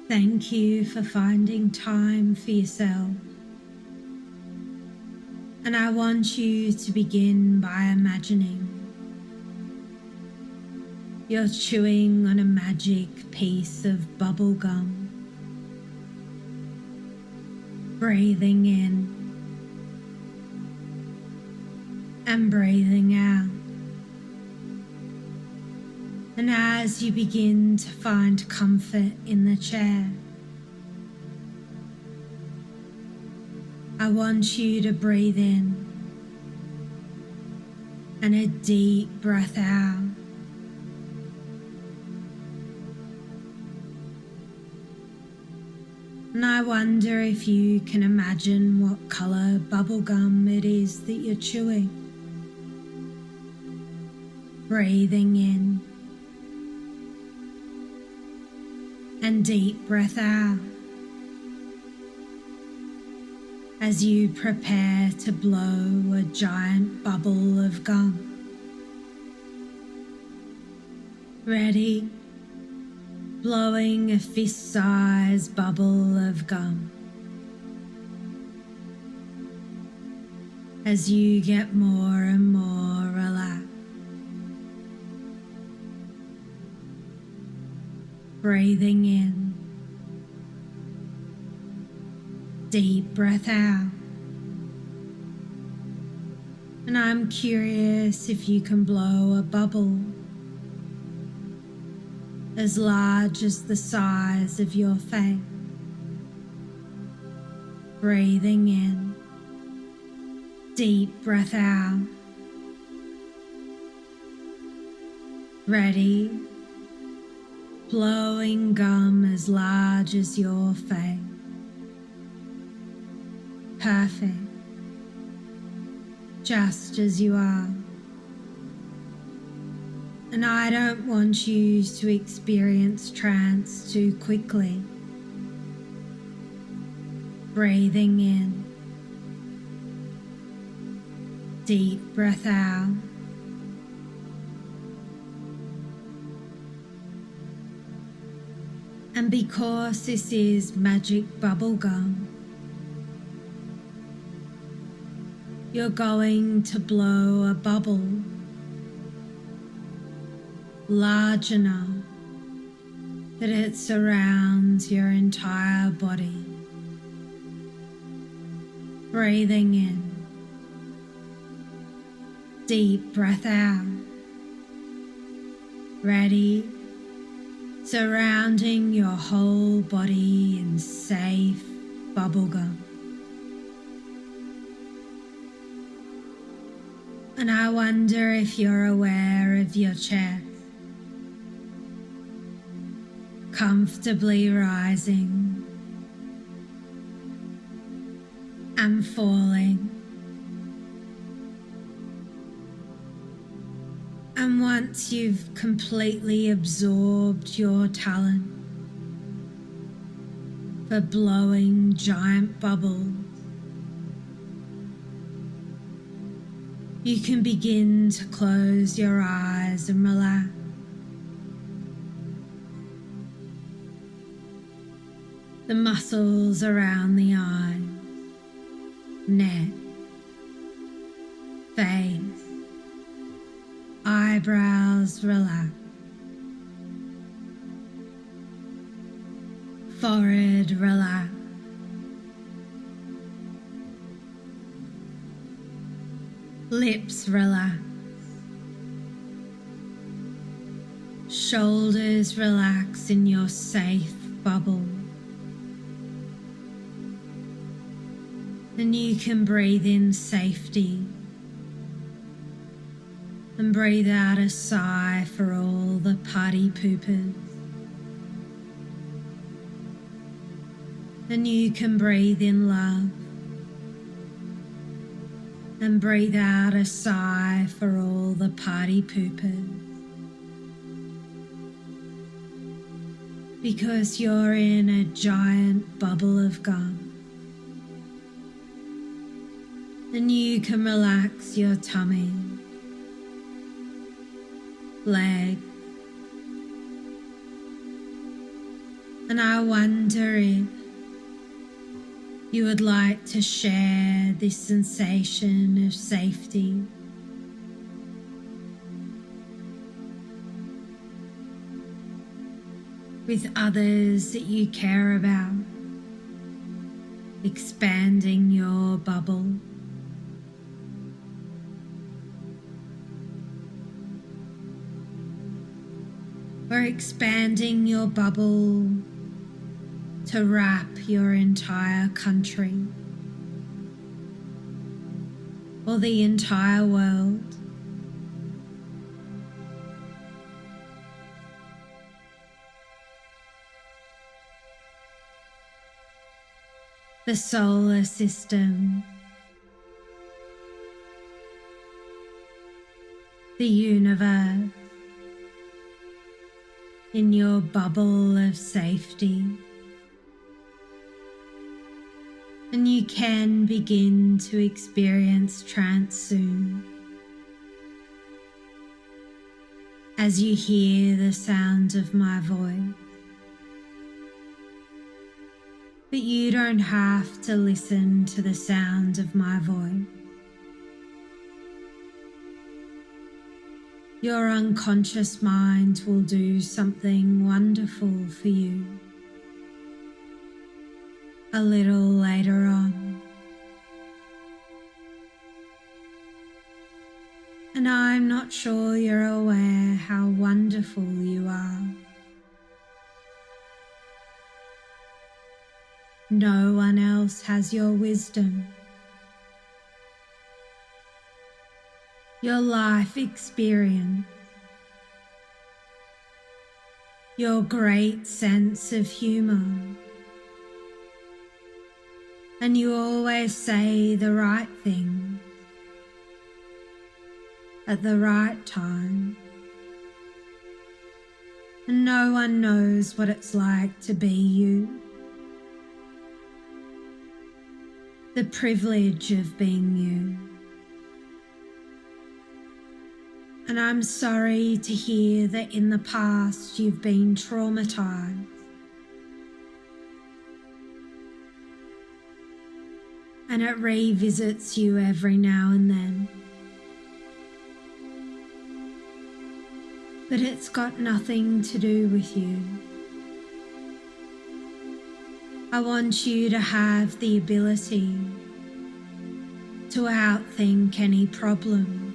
Thank you for finding time for yourself. And I want you to begin by imagining you're chewing on a magic piece of bubble gum. Breathing in and breathing out. And as you begin to find comfort in the chair, I want you to breathe in and a deep breath out. And I wonder if you can imagine what colour bubblegum it is that you're chewing. Breathing in and deep breath out as you prepare to blow a giant bubble of gum. Ready? Blowing a fist-sized bubble of gum. As you get more and more relaxed. Breathing in. Deep breath out. And I'm curious if you can blow a bubble as large as the size of your face. Breathing in, deep breath out. Ready, blowing gum as large as your face. Perfect, just as you are. And I don't want you to experience trance too quickly. Breathing in, deep breath out. And because this is magic bubblegum, you're going to blow a bubble large enough that it surrounds your entire body. Breathing in, deep breath out. Ready, surrounding your whole body in safe bubblegum. And I wonder if you're aware of your chest, comfortably rising and falling. And once you've completely absorbed your talent for blowing giant bubbles, you can begin to close your eyes and relax. The muscles around the eyes, neck, face, eyebrows relax, forehead relax, lips relax, shoulders relax in your safe bubble. And you can breathe in safety and breathe out a sigh for all the party poopers. And you can breathe in love and breathe out a sigh for all the party poopers. Because you're in a giant bubble of gum. And you can relax your tummy, leg, And I wonder if you would like to share this sensation of safety with others that you care about, expanding your bubble. Or expanding your bubble to wrap your entire country or the entire world. The solar system, the universe, in your bubble of safety. And you can begin to experience trance soon as you hear the sound of my voice. But you don't have to listen to the sound of my voice. Your unconscious mind will do something wonderful for you a little later on. And I'm not sure you're aware how wonderful you are. No one else has your wisdom, your life experience, your great sense of humor, and you always say the right thing at the right time, and no one knows what it's like to be you. The privilege of being you. And I'm sorry to hear that in the past you've been traumatized. And it revisits you every now and then. But it's got nothing to do with you. I want you to have the ability to outthink any problem.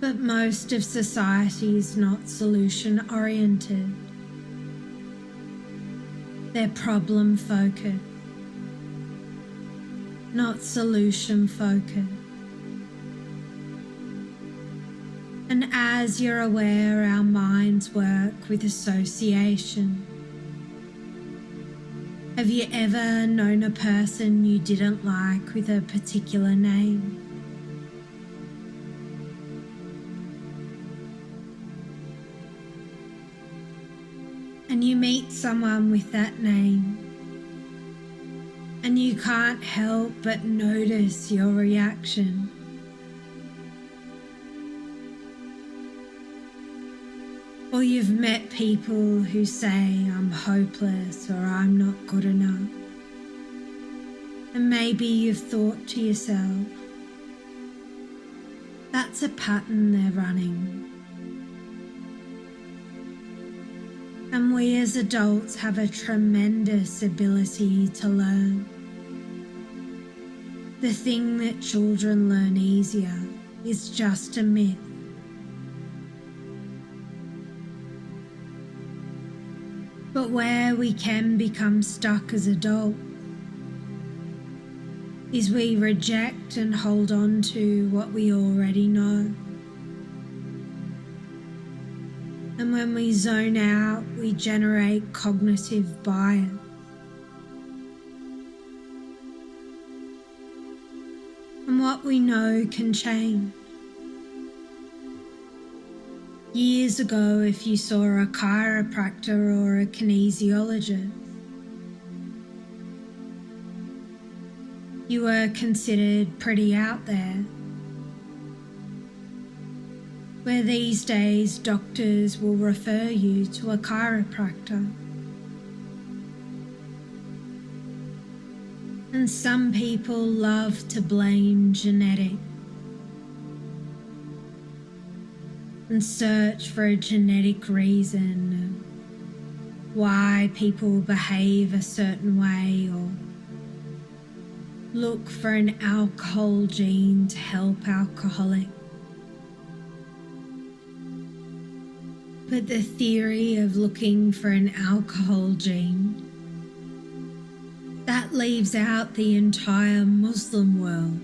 But most of society is not solution oriented. They're problem focused, not solution focused. And as you're aware, our minds work with association. Have you ever known a person you didn't like with a particular name? And you meet someone with that name, and you can't help but notice your reaction. Or you've met people who say, I'm hopeless or I'm not good enough. And maybe you've thought to yourself, that's a pattern they're running. And we as adults have a tremendous ability to learn. The thing that children learn easier is just a myth. But where we can become stuck as adults is we reject and hold on to what we already know. And when we zone out, we generate cognitive bias. And what we know can change. Years ago, if you saw a chiropractor or a kinesiologist, you were considered pretty out there. where these days doctors will refer you to a chiropractor. And some people love to blame genetics and search for a genetic reason why people behave a certain way, or look for an alcohol gene to help alcoholics. But the theory of looking for an alcohol gene, that leaves out the entire Muslim world.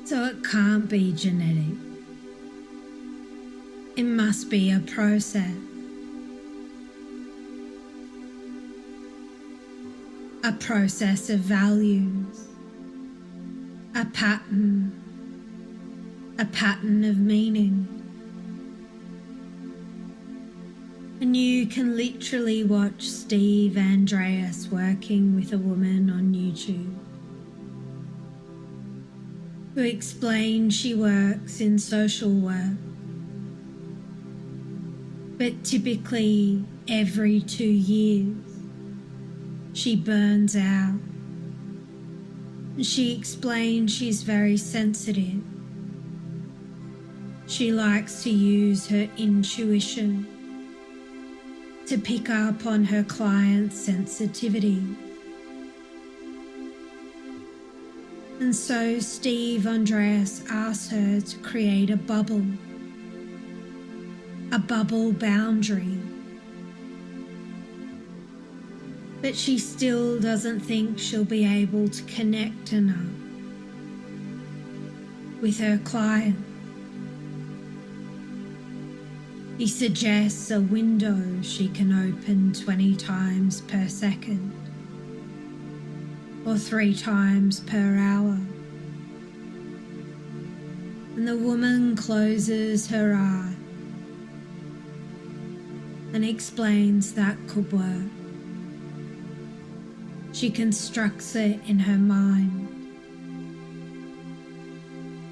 So it can't be genetic. It must be a process. A process of values, a pattern of meaning. And you can literally watch Steve Andreas working with a woman on YouTube who explains she works in social work, but typically every 2 years she burns out. She explains she's very sensitive. She likes to use her intuition to pick up on her client's sensitivity. And so Steve Andreas asks her to create a bubble boundary. But she still doesn't think she'll be able to connect enough with her client. He suggests a window she can open 20 times per second or 3 times per hour. And the woman closes her eye and explains that could work. She constructs it in her mind.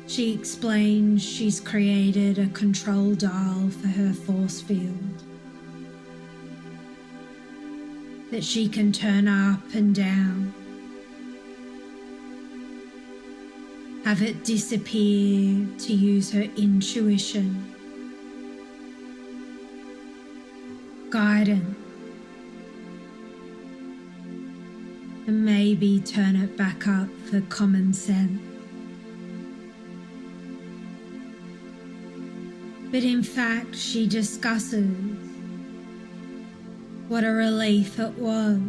She explains she's created a control dial for her force field that she can turn up and down, have it disappear to use her intuition, guidance, and maybe turn it back up for common sense. But in fact, she discusses what a relief it was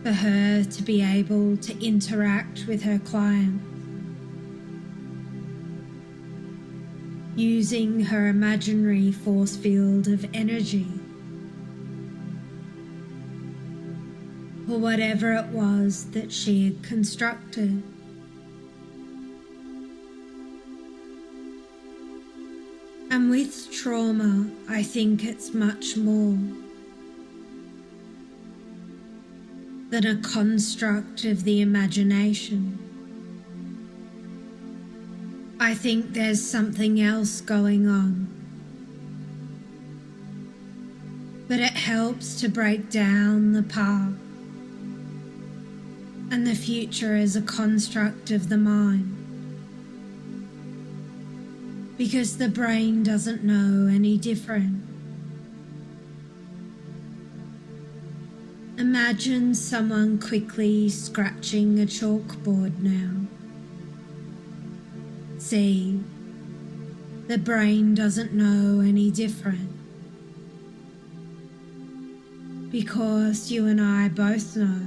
for her to be able to interact with her client using her imaginary force field of energy, or whatever it was that she had constructed. And with trauma, I think it's much more than a construct of the imagination. I think there's something else going on. But it helps to break down the past and the future as a construct of the mind, because the brain doesn't know any different. Imagine someone quickly scratching a chalkboard now. See, the brain doesn't know any different, because you and I both know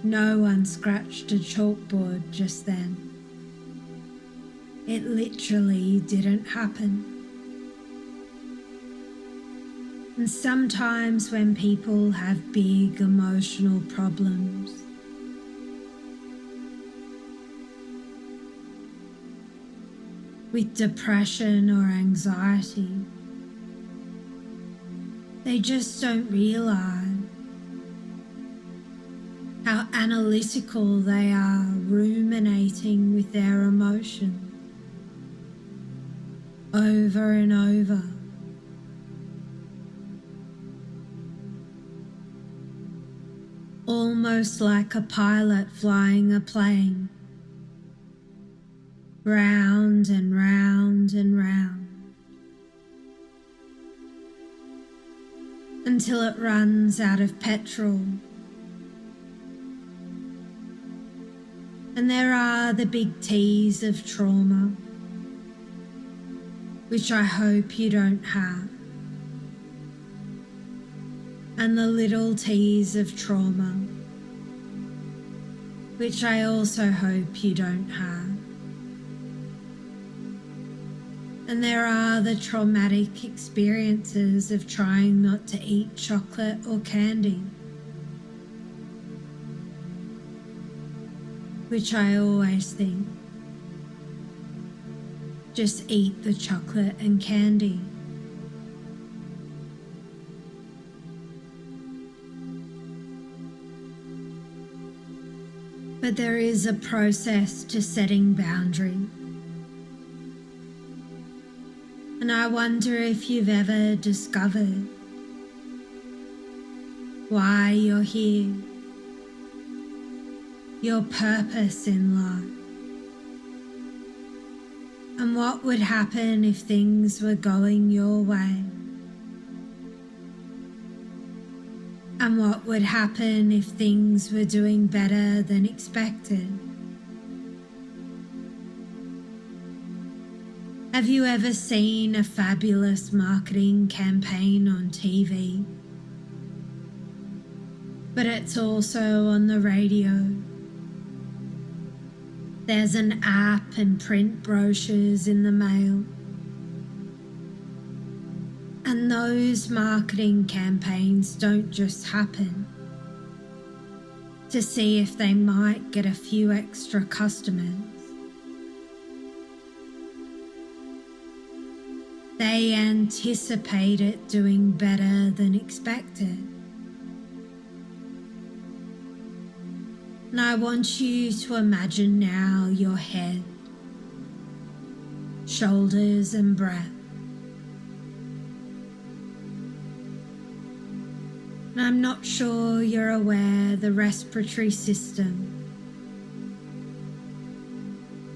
no one scratched a chalkboard just then. It literally didn't happen. And sometimes when people have big emotional problems, with depression or anxiety, they just don't realize how analytical they are, ruminating with their emotions over and over. Almost like a pilot flying a plane, round and round and round, until it runs out of petrol. And there are the big T's of trauma, which I hope you don't have, and the little T's of trauma, which I also hope you don't have. And there are the traumatic experiences of trying not to eat chocolate or candy, which I always think, just eat the chocolate and candy. But there is a process to setting boundaries. And I wonder if you've ever discovered why you're here, your purpose in life, and what would happen if things were going your way, and what would happen if things were doing better than expected. Have you ever seen a fabulous marketing campaign on TV? But it's also on the radio. There's an app and print brochures in the mail. And those marketing campaigns don't just happen to see if they might get a few extra customers. They anticipate it doing better than expected. And I want you to imagine now your head, shoulders and breath. And I'm not sure you're aware the respiratory system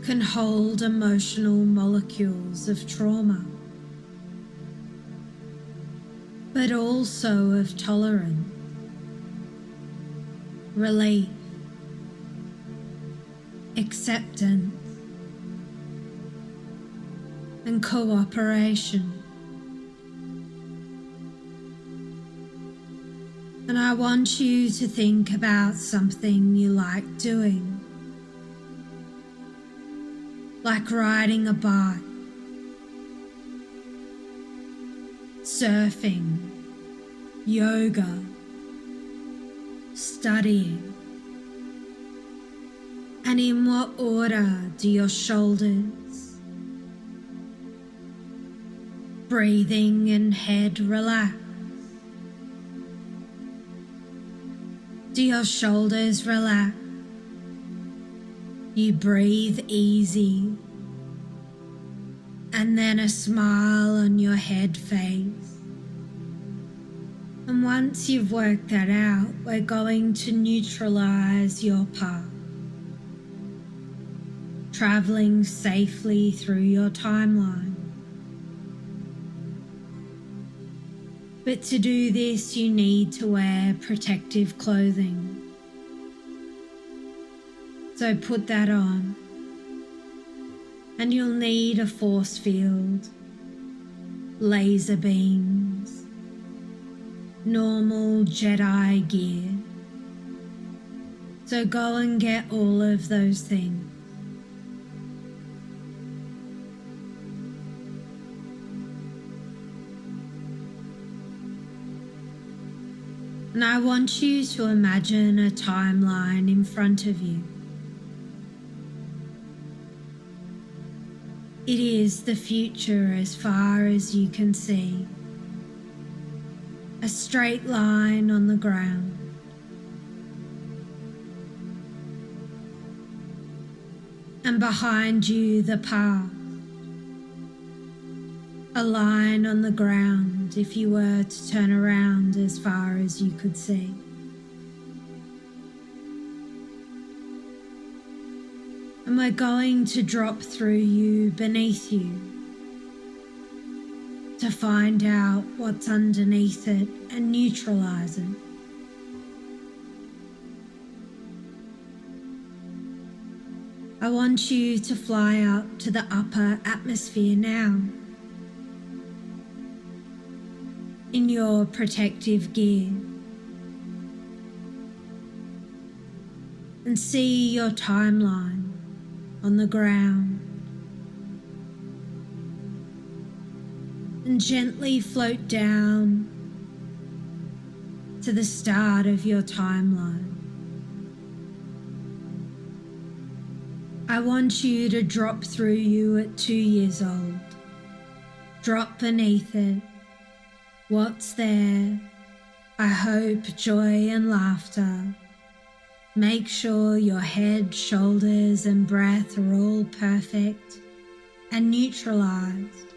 can hold emotional molecules of trauma, but also of tolerance, relief, acceptance, and cooperation. And I want you to think about something you like doing, like riding a bike, surfing, yoga, studying. And in what order do your shoulders, breathing and head relax? Do your shoulders relax? You breathe easy, and then a smile on your head face. And once you've worked that out, we're going to neutralize your path, traveling safely through your timeline. But to do this, you need to wear protective clothing. So put that on. And you'll need a force field, laser beams, normal Jedi gear. So go and get all of those things. And I want you to imagine a timeline in front of you. It is the future as far as you can see. A straight line on the ground. and behind you the past. A line on the ground if you were to turn around as far as you could see. And we're going to drop through you, beneath you, to find out what's underneath it and neutralize it. I want you to fly up to the upper atmosphere now, in your protective gear, and see your timeline on the ground, and gently float down to the start of your timeline. I want you to drop through you at 2 years old. Drop beneath it. What's there? I hope joy and laughter. Make sure your head, shoulders, and breath are all perfect and neutralized.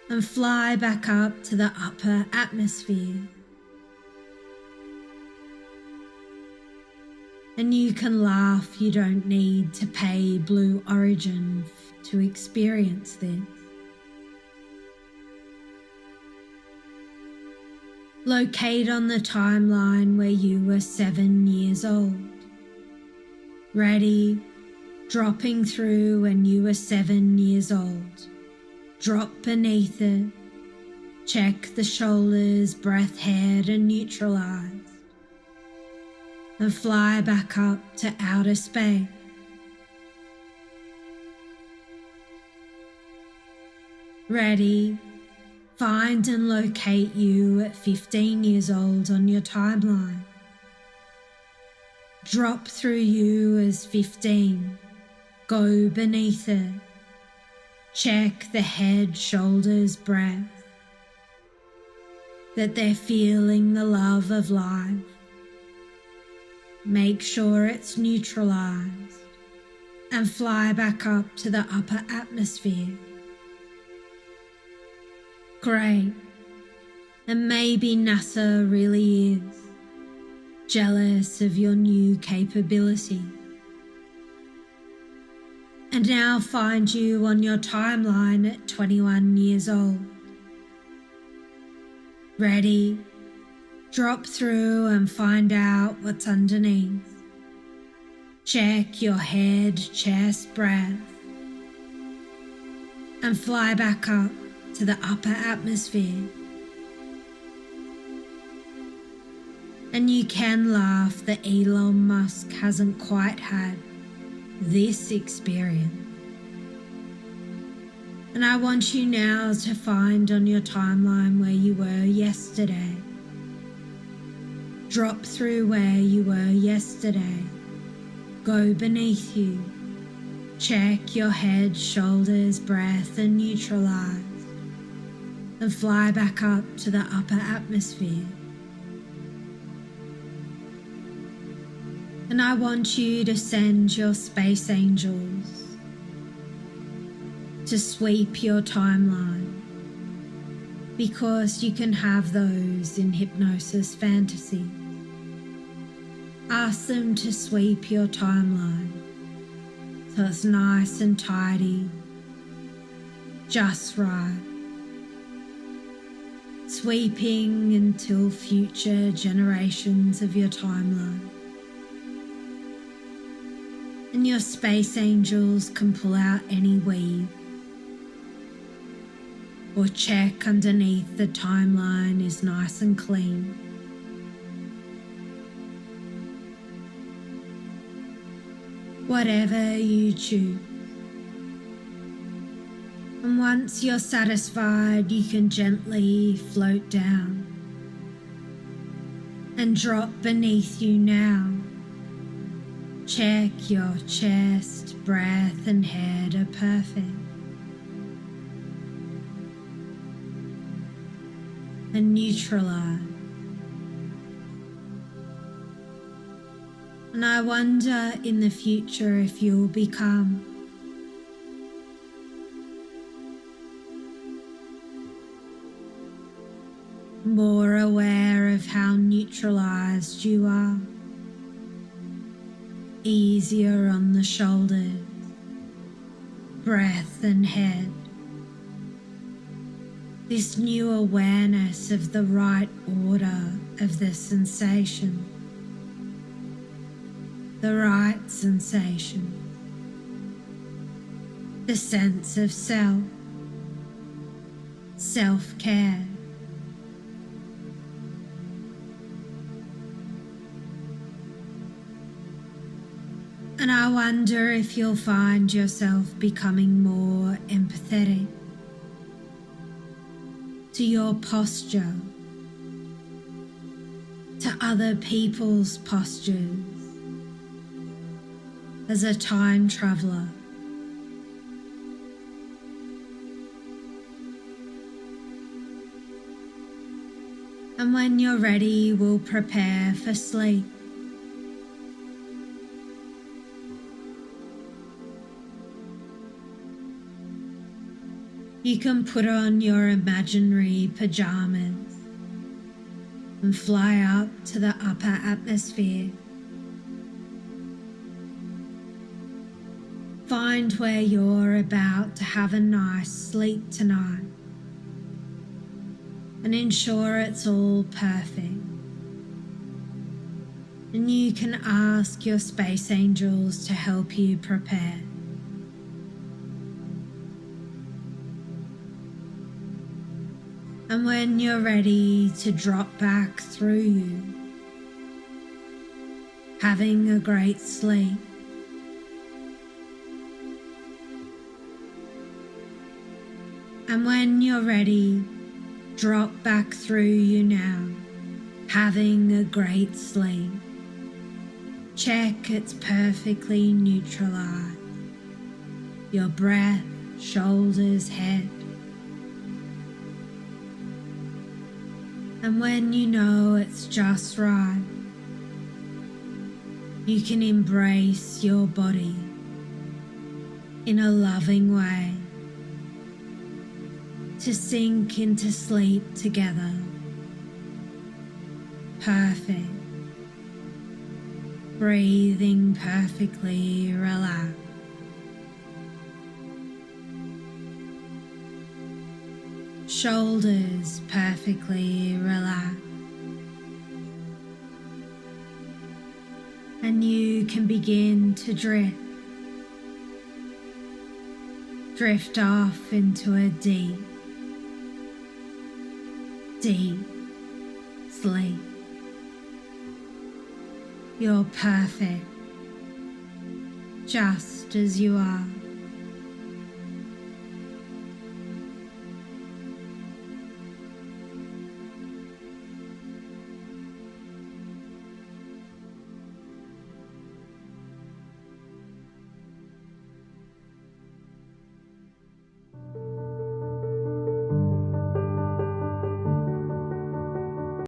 And fly back up to the upper atmosphere. And you can laugh, you don't need to pay Blue Origin to experience this. Locate on the timeline where you were 7 years old. Ready, dropping through when you were 7 years old. Drop beneath it. Check the shoulders, breath, head, and neutralize. And fly back up to outer space. Ready, find and locate you at 15 years old on your timeline. Drop through you as 15. Go beneath it. Check the head, shoulders, breath. That they're feeling the love of life. Make sure it's neutralized and fly back up to the upper atmosphere. Great. And maybe NASA really is jealous of your new capability. And now find you on your timeline at 21 years old. Ready? Drop through and find out what's underneath. Check your head, chest, breath, and fly back up to the upper atmosphere. And you can laugh that Elon Musk hasn't quite had this experience. And I want you now to find on your timeline where you were yesterday. Drop through where you were yesterday. Go beneath you. Check your head, shoulders, breath, and neutralize. And fly back up to the upper atmosphere. And I want you to send your space angels to sweep your timeline, because you can have those in hypnosis fantasy. Ask them to sweep your timeline so it's nice and tidy, just right. Sweeping until future generations of your timeline. And your space angels can pull out any weave or check underneath the timeline is nice and clean. Whatever you choose. And once you're satisfied, you can gently float down and drop beneath you now. Check your chest, breath, and head are perfect. And neutralize. And I wonder in the future if you'll become more aware of how neutralized you are, easier on the shoulders, breath and head. This new awareness of the right order of the sensation, the right sensation, the sense of self, self-care. And I wonder if you'll find yourself becoming more empathetic to your posture, to other people's postures, as a time traveler. And when you're ready, we'll prepare for sleep. You can put on your imaginary pajamas and fly up to the upper atmosphere. Find where you're about to have a nice sleep tonight and ensure it's all perfect. And you can ask your space angels to help you prepare. And when you're ready to drop back through you, having a great sleep, and when you're ready, drop back through you now, having a great sleep. Check it's perfectly neutralized. Your breath, shoulders, head. And when you know it's just right, you can embrace your body in a loving way to sink into sleep together. Perfect. Breathing perfectly relaxed. Shoulders perfectly relaxed. And you can begin to drift off into a deep sleep. You're perfect, just as you are.